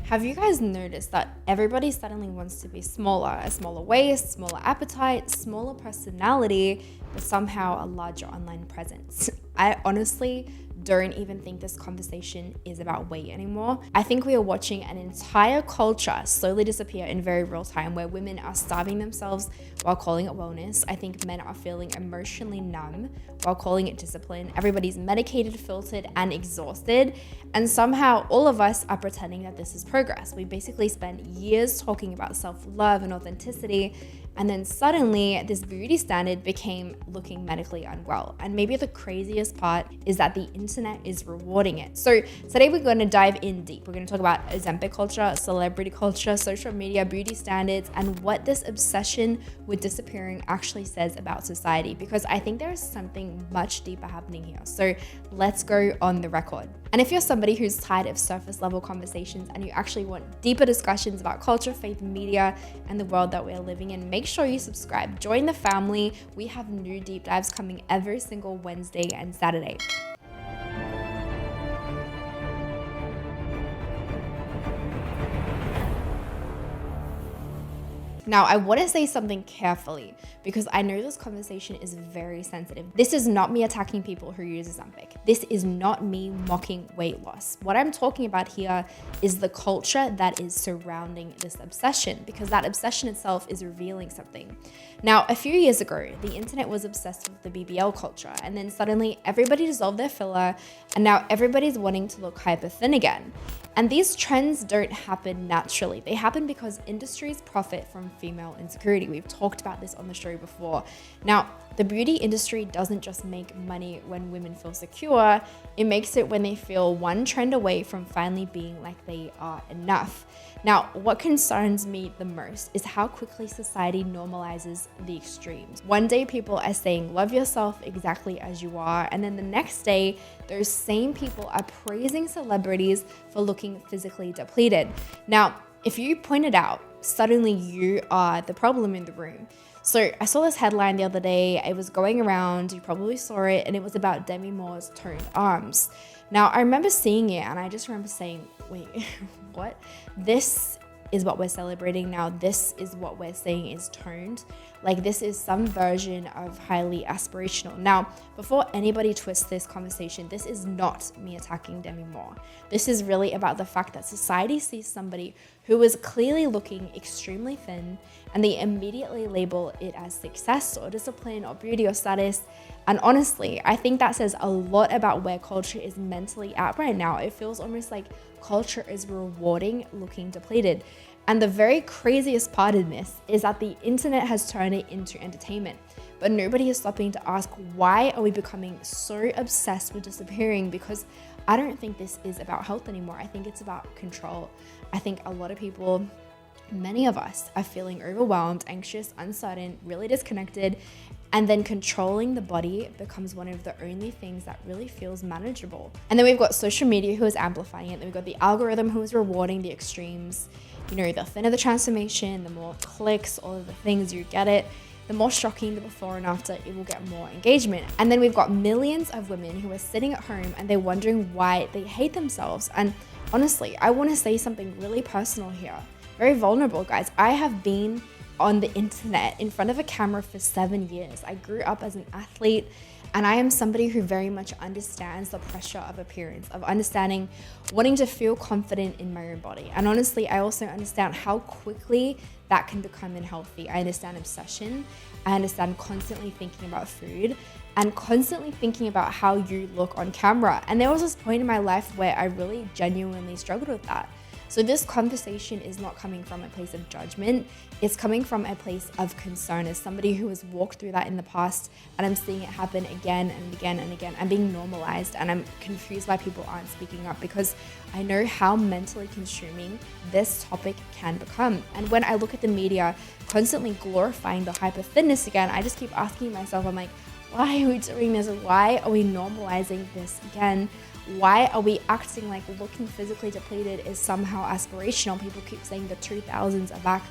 Have you guys noticed that everybody suddenly wants to be smaller? A smaller waist, smaller appetite, smaller personality, but somehow a larger online presence. I honestly don't even think this conversation is about weight anymore. I think we are watching an entire culture slowly disappear in very real time, where women are starving themselves while calling it wellness. I think men are feeling emotionally numb while calling it discipline. Everybody's medicated, filtered, and exhausted. And somehow all of us are pretending that this is progress. We basically spent years talking about self-love and authenticity, and then suddenly this beauty standard became looking medically unwell. And maybe the craziest part is that the internet is rewarding it. So today we're going to dive in deep. We're going to talk about Ozempic culture, celebrity culture, social media, beauty standards, and what this obsession with disappearing actually says about society, because I think there is something much deeper happening here. So let's go on the record. And if you're somebody who's tired of surface level conversations and you actually want deeper discussions about culture, faith, media, and the world that we're living in, make sure you subscribe. Join the family. We have new deep dives coming every single Wednesday and Saturday. Now, I want to say something carefully because I know this conversation is very sensitive. This is not me attacking people who use Ozempic. This is not me mocking weight loss. What I'm talking about here is the culture that is surrounding this obsession, because that obsession itself is revealing something. Now, a few years ago, the internet was obsessed with the BBL culture, and then suddenly everybody dissolved their filler, and now everybody's wanting to look hyper thin again. And these trends don't happen naturally. They happen because industries profit from female insecurity. We've talked about this on the show before. Now, the beauty industry doesn't just make money when women feel secure, it makes it when they feel one trend away from finally being like they are enough. Now, what concerns me the most is how quickly society normalizes the extremes. One day people are saying, love yourself exactly as you are, and then the next day, those same people are praising celebrities for looking physically depleted. Now, if you point it out, suddenly you are the problem in the room. So I saw this headline the other day. It was going around, you probably saw it, and it was about Demi Moore's toned arms. Now, I remember seeing it and I just remember saying, wait, what? This is what we're celebrating now. This is what we're saying is toned. Like, this is some version of highly aspirational. Now, before anybody twists this conversation, this is not me attacking Demi Moore. This is really about the fact that society sees somebody who is clearly looking extremely thin, and they immediately label it as success or discipline or beauty or status. And honestly, I think that says a lot about where culture is mentally at right now. It feels almost like culture is rewarding looking depleted. And the very craziest part in this is that the internet has turned it into entertainment. But nobody is stopping to ask, why are we becoming so obsessed with disappearing? Because I don't think this is about health anymore. I think it's about control. I think a lot of people, many of us, are feeling overwhelmed, anxious, uncertain, really disconnected, and then controlling the body becomes one of the only things that really feels manageable. And then we've got social media who is amplifying it. Then we've got the algorithm who is rewarding the extremes. You know, the thinner the transformation, the more clicks, all of the things, you get it. The more shocking the before and after, it will get more engagement. And then we've got millions of women who are sitting at home and they're wondering why they hate themselves. And honestly, I want to say something really personal here. Very vulnerable, guys. I have been on the internet in front of a camera for 7 years. I grew up as an athlete, and I am somebody who very much understands the pressure of appearance, of understanding wanting to feel confident in my own body. And honestly, I also understand how quickly that can become unhealthy. I understand obsession. I understand constantly thinking about food and constantly thinking about how you look on camera. And there was this point in my life where I really genuinely struggled with that. So this conversation is not coming from a place of judgment. It's coming from a place of concern. As somebody who has walked through that in the past, and I'm seeing it happen again and again and again. I'm being normalized, and I'm confused why people aren't speaking up, because I know how mentally consuming this topic can become. And when I look at the media constantly glorifying the hyper thinness again, I just keep asking myself, I'm like, why are we doing this? Why are we normalizing this again? Why are we acting like looking physically depleted is somehow aspirational? People keep saying the 2000s are back.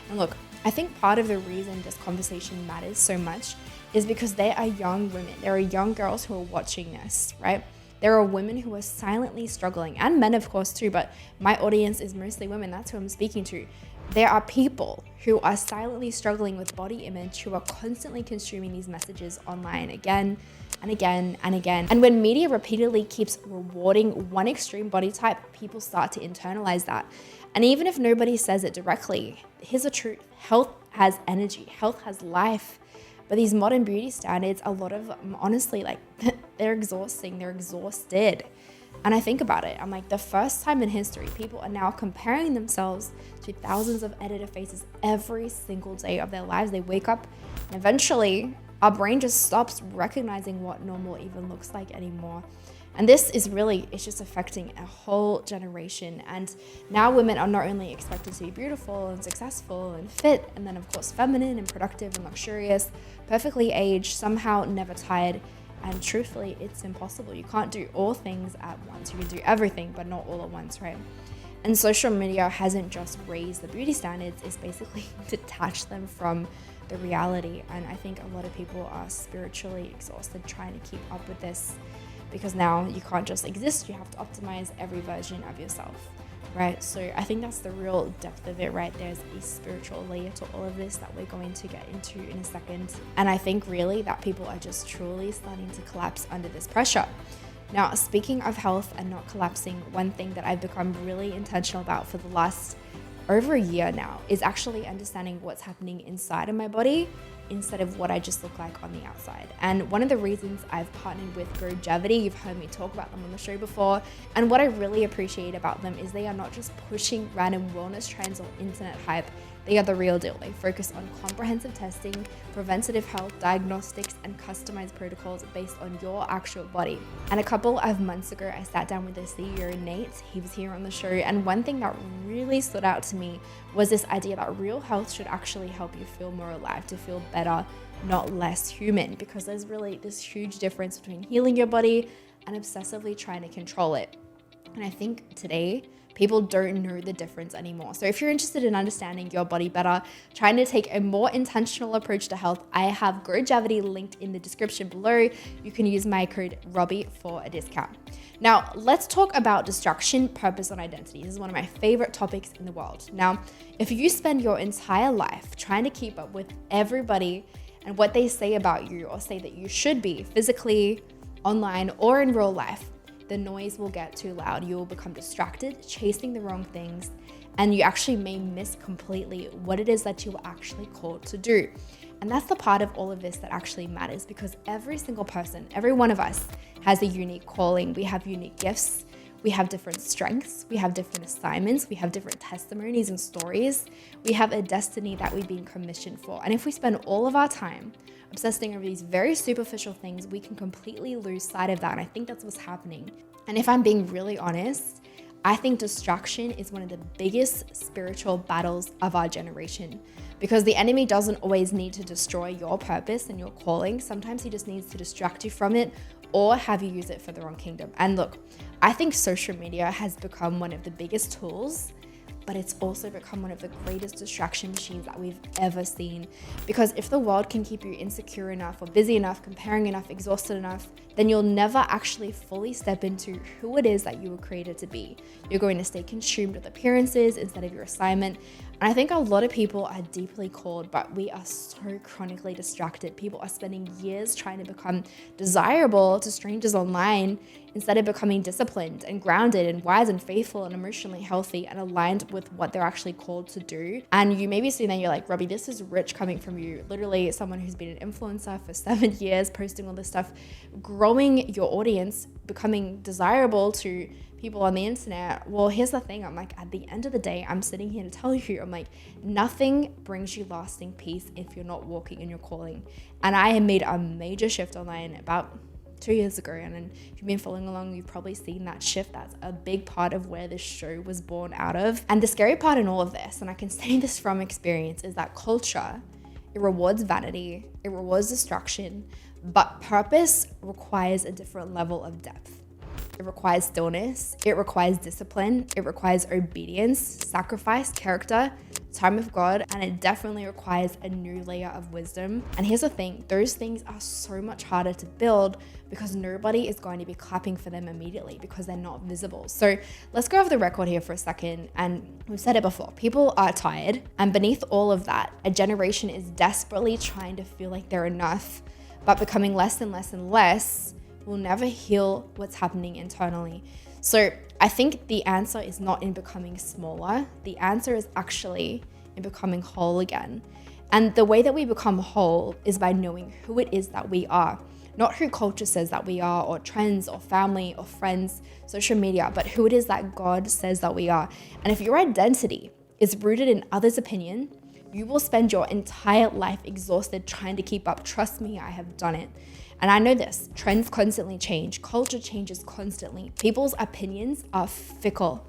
And look, I think part of the reason this conversation matters so much is because there are young women, there are young girls who are watching this, right? There are women who are silently struggling, and men of course too, but my audience is mostly women. That's who I'm speaking to. There are people who are silently struggling with body image, who are constantly consuming these messages online again and again and again. And when media repeatedly keeps rewarding one extreme body type, people start to internalize that. And even if nobody says it directly, here's the truth. Health has energy, health has life. But these modern beauty standards, a lot of them, honestly, like they're exhausting, they're exhausted. And I think about it, I'm like, the first time in history, people are now comparing themselves to thousands of edited faces every single day of their lives. They wake up and eventually our brain just stops recognizing what normal even looks like anymore. And this is really, it's just affecting a whole generation. And now women are not only expected to be beautiful and successful and fit, and then of course feminine and productive and luxurious, perfectly aged, somehow never tired. And truthfully, it's impossible. You can't do all things at once. You can do everything, but not all at once, right? And social media hasn't just raised the beauty standards, it's basically detached them from the reality. And I think a lot of people are spiritually exhausted trying to keep up with this, because now you can't just exist, you have to optimize every version of yourself, right? So I think that's the real depth of it, right? There's a spiritual layer to all of this that we're going to get into in a second. And I think really that people are just truly starting to collapse under this pressure. Now, speaking of health and not collapsing, one thing that I've become really intentional about for the last over a year now is actually understanding what's happening inside of my body instead of what I just look like on the outside. And one of the reasons I've partnered with Growgevity, you've heard me talk about them on the show before, and what I really appreciate about them is they are not just pushing random wellness trends or internet hype. They are the real deal. They focus on comprehensive testing, preventative health, diagnostics, and customized protocols based on your actual body. And a couple of months ago, I sat down with the CEO, Nate. He was here on the show. And one thing that really stood out to me was this idea that real health should actually help you feel more alive, to feel better, not less human, because there's really this huge difference between healing your body and obsessively trying to control it. And I think today, people don't know the difference anymore. So if you're interested in understanding your body better, trying to take a more intentional approach to health, I have Growgevity linked in the description below. You can use my code Robbi for a discount. Now, let's talk about distraction, purpose, and identity. This is one of my favorite topics in the world. Now, if you spend your entire life trying to keep up with everybody and what they say about you or say that you should be physically, online, or in real life, the noise will get too loud. You will become distracted, chasing the wrong things, and you actually may miss completely what it is that you were actually called to do. And that's the part of all of this that actually matters, because every single person, every one of us has a unique calling. We have unique gifts. We have different strengths. We have different assignments. We have different testimonies and stories. We have a destiny that we've been commissioned for. And if we spend all of our time obsessing over these very superficial things, we can completely lose sight of that. And I think that's what's happening. And if I'm being really honest, I think distraction is one of the biggest spiritual battles of our generation, because the enemy doesn't always need to destroy your purpose and your calling. Sometimes he just needs to distract you from it or have you use it for the wrong kingdom. And look, I think social media has become one of the biggest tools, but it's also become one of the greatest distraction machines that we've ever seen. Because if the world can keep you insecure enough or busy enough, comparing enough, exhausted enough, then you'll never actually fully step into who it is that you were created to be. You're going to stay consumed with appearances instead of your assignment. And I think a lot of people are deeply called, but we are so chronically distracted. People are spending years trying to become desirable to strangers online instead of becoming disciplined and grounded and wise and faithful and emotionally healthy and aligned with what they're actually called to do. And you may be sitting there, you're like, Robbi, this is rich coming from you. Literally someone who's been an influencer for 7 years, posting all this stuff, growing your audience, becoming desirable to people on the internet. Well, here's the thing. I'm like, at the end of the day, I'm sitting here to tell you, I'm like, nothing brings you lasting peace if you're not walking in your calling. And I have made a major shift online about 2 years ago. And if you've been following along, you've probably seen that shift. That's a big part of where this show was born out of. And the scary part in all of this, and I can say this from experience, is that culture, it rewards vanity, it rewards distraction, but purpose requires a different level of depth. It requires stillness, it requires discipline, it requires obedience, sacrifice, character, time with God, and it definitely requires a new layer of wisdom. And here's the thing, those things are so much harder to build because nobody is going to be clapping for them immediately because they're not visible. So let's go off the record here for a second. And we've said it before, people are tired, and beneath all of that, a generation is desperately trying to feel like they're enough, but becoming less and less and less will never heal what's happening internally. So I think the answer is not in becoming smaller. The answer is actually in becoming whole again. And the way that we become whole is by knowing who it is that we are, not who culture says that we are, or trends, or family, or friends, social media, but who it is that God says that we are. And if your identity is rooted in others' opinion, you will spend your entire life exhausted trying to keep up. Trust me, I have done it. And I know this, trends constantly change, culture changes constantly, people's opinions are fickle.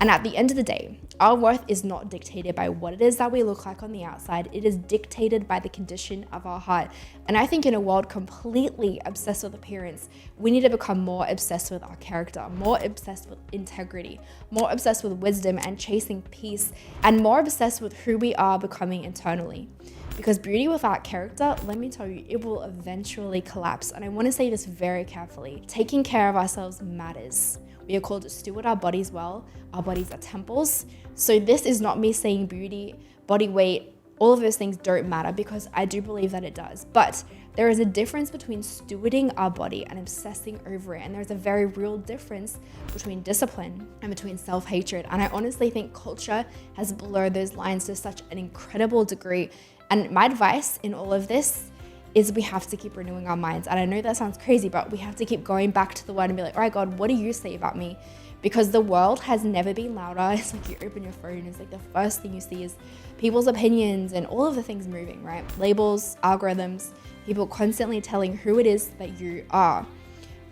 And at the end of the day, our worth is not dictated by what it is that we look like on the outside, it is dictated by the condition of our heart. And I think in a world completely obsessed with appearance, we need to become more obsessed with our character, more obsessed with integrity, more obsessed with wisdom and chasing peace, and more obsessed with who we are becoming internally. Because beauty without character, let me tell you, it will eventually collapse. And I want to say this very carefully. Taking care of ourselves matters. We are called to steward our bodies well. Our bodies are temples. So this is not me saying beauty, body weight, all of those things don't matter, because I do believe that it does. But there is a difference between stewarding our body and obsessing over it. And there's a very real difference between discipline and between self-hatred. And I honestly think culture has blurred those lines to such an incredible degree. And my advice in all of this is we have to keep renewing our minds. And I know that sounds crazy, but we have to keep going back to the word and be like, all right, God, what do you say about me? Because the world has never been louder. It's like you open your phone, it's like the first thing you see is people's opinions and all of the things moving, right? Labels, algorithms, people constantly telling who it is that you are.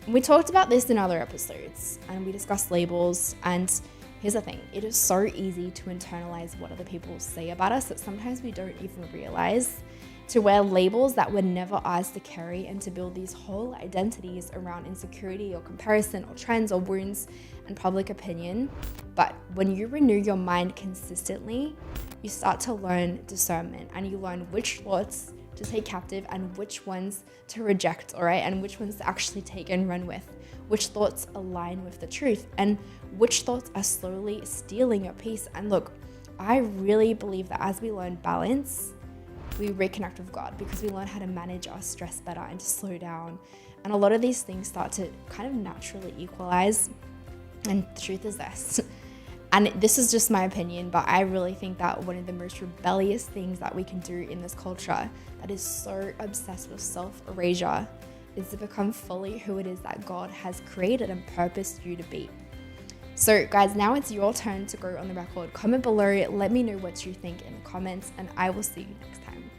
And we talked about this in other episodes, and we discussed labels. And here's the thing, it is so easy to internalize what other people say about us that sometimes we don't even realize, to wear labels that were never ours to carry, and to build these whole identities around insecurity or comparison or trends or wounds and public opinion. But when you renew your mind consistently, you start to learn discernment, and you learn which thoughts to take captive and which ones to reject, all right? And which ones to actually take and run with, which thoughts align with the truth, and which thoughts are slowly stealing your peace. And look, I really believe that as we learn balance, we reconnect with God, because we learn how to manage our stress better and to slow down. And a lot of these things start to kind of naturally equalize. And the truth is this, and this is just my opinion, but I really think that one of the most rebellious things that we can do in this culture that is so obsessed with self-erasure is to become fully who it is that God has created and purposed you to be. So guys, now it's your turn to go on the record. Comment below, let me know what you think in the comments, and I will see you next time.